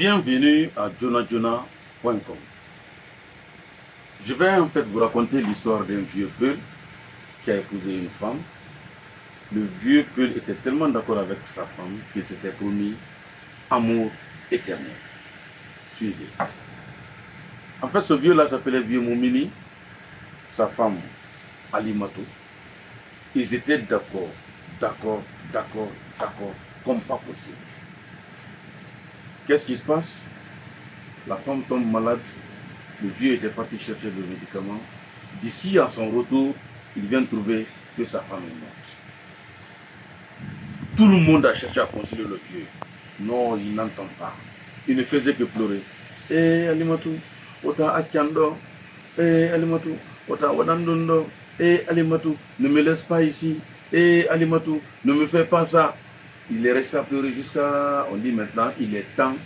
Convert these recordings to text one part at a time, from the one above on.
Bienvenue à jonajona.com. Je vais en fait vous raconter l'histoire d'un vieux Peul qui a épousé une femme. Le vieux Peul était tellement d'accord avec sa femme qu'il s'était promis amour éternel. Suivez. En fait, ce vieux-là s'appelait Vieux Moumini, sa femme Alimatou. Ils étaient d'accord, comme pas possible. Qu'est-ce qui se passe? La femme tombe malade, le vieux était parti chercher le médicament. D'ici à son retour, il vient trouver que sa femme est morte. Tout le monde a cherché à consoler le vieux. Non, il n'entend pas. Il ne faisait que pleurer. Eh Alimatou, ota akando. Eh Alimatou, ota wadandondo. Eh Alimatou, ne me laisse pas ici. Eh Alimatou, ne me fais pas ça. Il est resté à pleurer jusqu'à... On dit maintenant, il est temps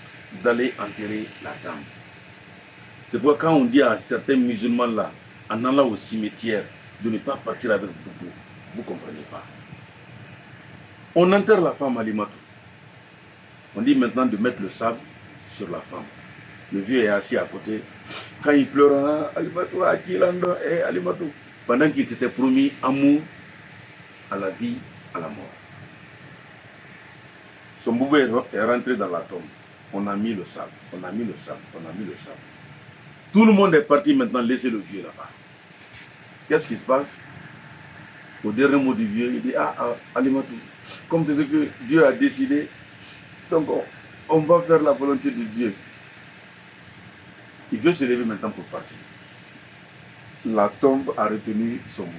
d'aller enterrer la dame. C'est pourquoi quand on dit à certains musulmans là, en allant au cimetière, de ne pas partir avec beaucoup, vous ne comprenez pas. On enterre la femme Alimatou. On dit maintenant de mettre le sable sur la femme. Le vieux est assis à côté. Quand il pleure, Alimatou, Akilando, Alimatou. Pendant qu'il s'était promis amour à la vie, à la mort. Son boubou est rentré dans la tombe. On a mis le sable, on a mis le sable. Tout le monde est parti maintenant laisser le vieux là-bas. Qu'est-ce qui se passe? Au dernier mot du vieux, il dit, Alimatou, comme c'est ce que Dieu a décidé, donc on va faire la volonté de Dieu. Il veut se lever maintenant pour partir. La tombe a retenu son boubou.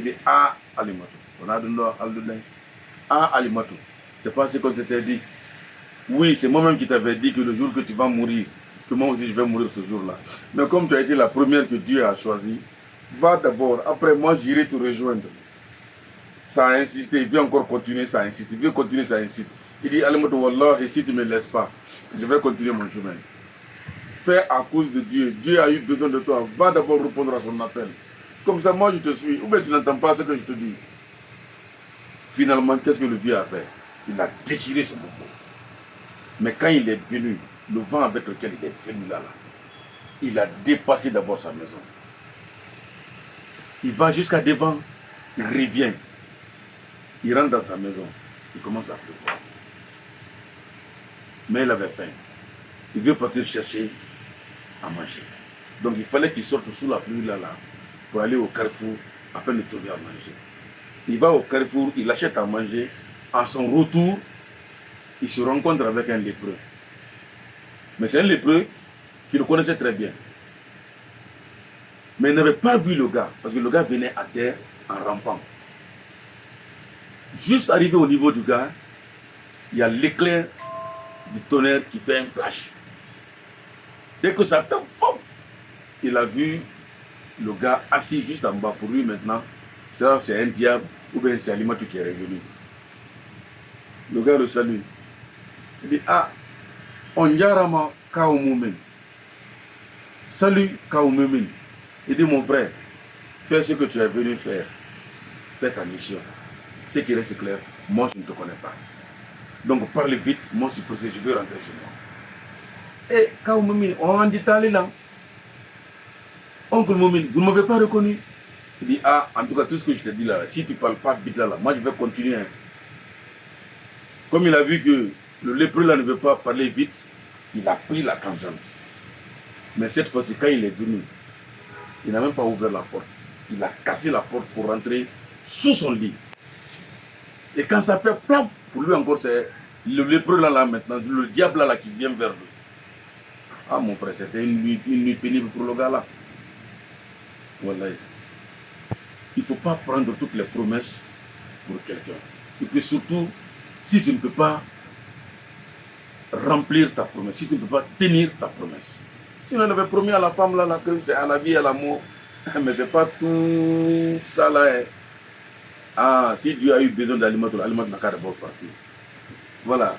Il dit, Alimatou, on a donné Alimatou. C'est pas ce qu'on s'était dit. Oui, c'est moi-même qui t'avais dit que le jour que tu vas mourir, que moi aussi je vais mourir ce jour-là. Mais comme tu as été la première que Dieu a choisie, va d'abord, après moi j'irai te rejoindre. Ça a insisté, il veut encore continuer, ça insiste, il veut continuer, ça insiste. Il dit, Alimatou, Wallah, et si tu ne me laisses pas, je vais continuer mon chemin. Fais à cause de Dieu, Dieu a eu besoin de toi, va d'abord répondre à son appel. Comme ça, moi je te suis, ou bien tu n'entends pas ce que je te dis. Finalement, qu'est-ce que le vieux a fait? Il a déchiré son boubou. Mais quand il est venu, le vent avec lequel il est venu là, il a dépassé d'abord sa maison. Il va jusqu'à devant, il revient. Il rentre dans sa maison, il commence à pleuvoir. Mais il avait faim. Il veut partir chercher à manger. Donc il fallait qu'il sorte sous la pluie là, pour aller au carrefour afin de trouver à manger. Il va au carrefour, il achète à manger. À son retour, il se rencontre avec un lépreux. Mais c'est un lépreux qu'il le connaissait très bien. Mais il n'avait pas vu le gars, parce que le gars venait à terre en rampant. Juste arrivé au niveau du gars, il y a l'éclair du tonnerre qui fait un flash. Dès que ça fait fou, il a vu le gars assis juste en bas. Pour lui maintenant, c'est un diable ou bien c'est Alimatou qui est revenu. Le gars le salue. Il dit, Onjarama Kaoumoumen. Salut Kaoumoumen. Il dit, mon frère, fais ce que tu es venu faire. Fais ta mission. Ce qui reste clair, moi je ne te connais pas. Donc parle vite, moi je suis pressé, je veux rentrer chez moi. Et Kaoumoumen, on dit allé là. Oncle Moumen, vous ne m'avez pas reconnu. Il dit, en tout cas, tout ce que je te dis là, si tu ne parles pas vite là, moi je vais continuer. Comme il a vu que le lépreux là ne veut pas parler vite, il a pris la tangente. Mais cette fois-ci, quand il est venu, il n'a même pas ouvert la porte. Il a cassé la porte pour rentrer sous son lit. Et quand ça fait plaf, pour lui encore, c'est le lépreux là maintenant, le diable là qui vient vers lui. Mon frère, c'était une nuit pénible pour le gars là. Voilà. Il ne faut pas prendre toutes les promesses pour quelqu'un. Et puis surtout, si tu ne peux pas remplir ta promesse, si tu ne peux pas tenir ta promesse. Si on avait promis à la femme là, que c'est à la vie et à l'amour, mais c'est pas tout ça là. Si Dieu a eu besoin d'Alimatou, l'Alimatou n'a qu'à d'abord partir. Voilà.